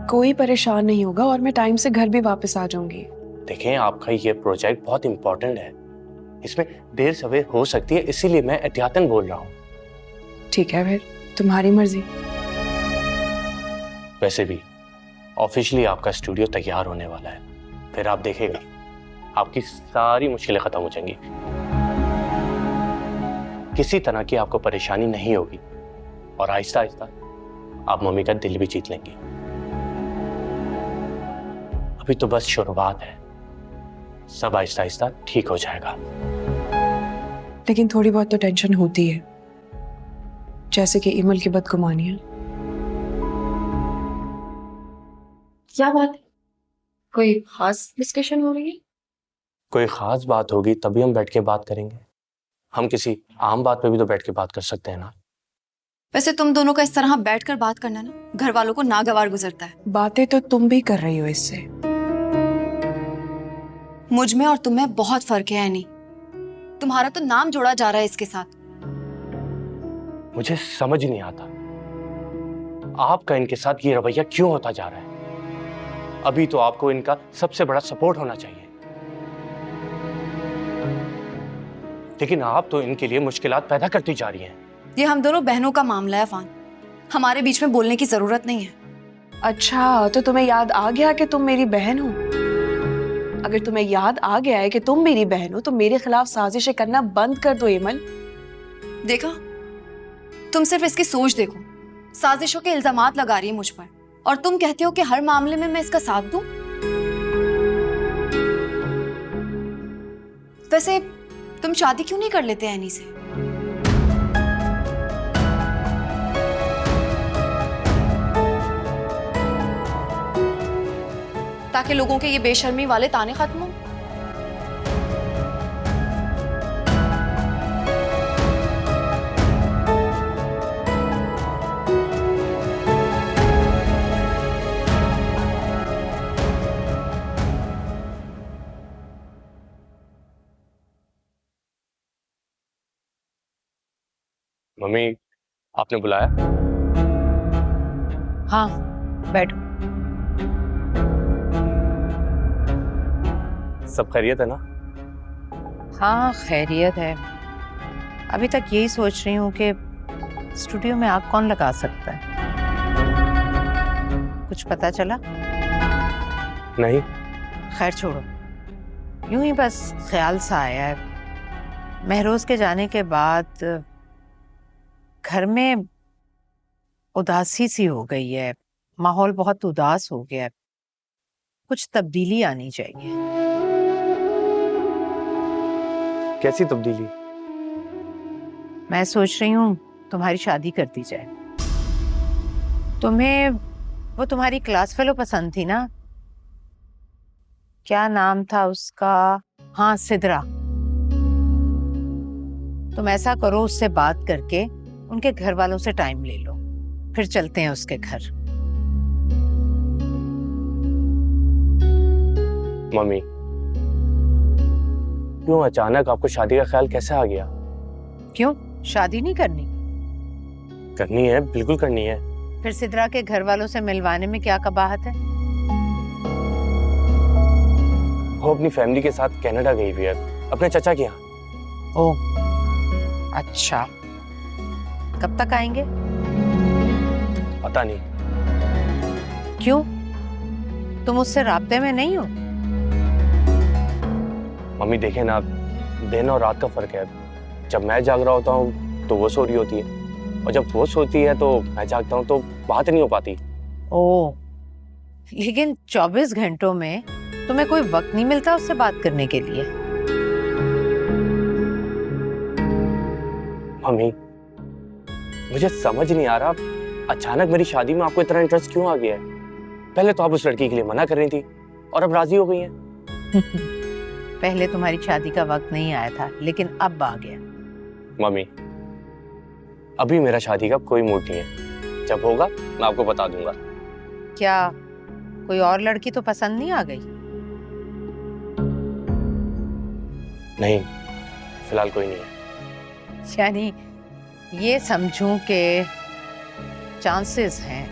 कोई परेशान नहीं होगा और मैं टाइम से घर भी वापस आ जाऊंगी। देखें, आपका ये प्रोजेक्ट बहुत इंपॉर्टेंट है, इसमें देर सवेर हो सकती है, इसीलिए मैं एहतियातन बोल रहा हूँ। ठीक है, फिर तुम्हारी मर्जी। वैसे भी ऑफिशियली आपका स्टूडियो तैयार होने वाला है, फिर आप देखेगा आपकी सारी मुश्किलें खत्म हो जाएंगी, किसी तरह की आपको परेशानी नहीं होगी और आहिस्ता आहिस्ता आप मम्मी का दिल भी जीत लेंगे। अभी तो बस शुरुआत है, सब आहिस्ता आहिस्ता ठीक हो जाएगा। लेकिन थोड़ी बहुत तो टेंशन होती है, जैसे कि इमल की बदगुमानी है। क्या बात है, कोई खास डिस्कशन हो रही है? कोई खास बात होगी तभी हम बैठ के बात करेंगे, हम किसी आम बात पे भी तो बैठ के बात कर सकते हैं ना। वैसे तुम दोनों का इस तरह बैठकर बात करना ना घर वालों को नागवार गुजरता है। बातें तो तुम भी कर रही हो इससे। मुझ में और तुम में बहुत फर्क है एनी। तुम्हारा तो नाम जोड़ा जा रहा है इसके साथ। मुझे समझ नहीं आता आपका इनके साथ ये रवैया क्यों होता जा रहा है। अभी तो आपको इनका सबसे बड़ा सपोर्ट होना चाहिए, लेकिन आप तो इनके लिए मुश्किलात पैदा करती जा रही हैं। ये हम दोनों बहनों का मामला है फान, हमारे बीच में बोलने की जरूरत नहीं है। अच्छा, तो तुम्हें याद आ गया कि तुम मेरी बहन हो? अगर तुम्हें याद आ गया है कि तुम मेरी बहन हो तो मेरे खिलाफ साजिशें करना बंद कर दो इमल। देखा, तुम सिर्फ इसकी सोच देखो, साजिशों के इल्जामात लगा रही है मुझ पर और तुम कहते हो कि हर मामले में मैं इसका साथ दूं। वैसे तुम शादी क्यों नहीं कर लेते एनी से? ताकि लोगों के ये बेशर्मी वाले ताने खत्म हो। मम्मी, आपने बुलाया? हाँ, बैठो। सब खैरियत है ना? हाँ, खैरियत है। अभी तक यही सोच रही हूँ कि स्टूडियो में आग कौन लगा सकता है। कुछ पता चला? नहीं। खैर छोड़ो, यूं ही बस ख्याल सा आया है। महरोज के जाने के बाद घर में उदासी सी हो गई है, माहौल बहुत उदास हो गया है। कुछ तब्दीली आनी चाहिए। कैसी तब्दीली? मैं सोच रही हूँ तुम्हारी शादी कर दी जाए। तुम्हें वो तुम्हारी क्लास फेलो पसंद थी ना, क्या नाम था उसका? हाँ, सिद्रा। तुम ऐसा करो, उससे बात करके उनके घर वालों से टाइम ले लो, फिर चलते हैं उसके घर। मम्मी, क्यों अचानक आपको शादी का ख्याल कैसे आ गया? क्यों, शादी नहीं करनी? करनी है, बिल्कुल करनी है। फिर सिद्रा के घर वालों से मिलवाने में क्या कबाहत है? वो अपनी फैमिली के साथ कनाडा गई हुई है, अपने चचा के यहाँ। ओह, अच्छा। कब तक आएंगे? पता नहीं। क्यों, तुम उससे राब्ते में नहीं हो? मम्मी देखे ना, दिन और रात का फर्क है। जब मैं जाग रहा होता हूँ तो वो सो रही होती है, और जब वो सोती है तो मैं जागता हूँ, तो बात नहीं हो पाती। ओह, लेकिन 24 घंटों में तुम्हें कोई वक्त नहीं मिलता उससे बात करने के लिए? मम्मी, मुझे समझ नहीं आ रहा, अचानक मेरी शादी में आपको इतना इंटरेस्ट क्यों आ गया है? पहले तो आप उस लड़की के लिए मना कर रही थी और अब राजी हो गई हैं। पहले तुम्हारी शादी का वक्त नहीं आया था, लेकिन अब आ गया। मम्मी, अभी मेरा शादी का कोई मूड नहीं है, जब होगा मैं आपको बता दूंगा। क्या कोई और लड़की तो पसंद नहीं आ गई? नहीं, फिलहाल कोई नहीं है। यानी ये समझूं कि चांसेस हैं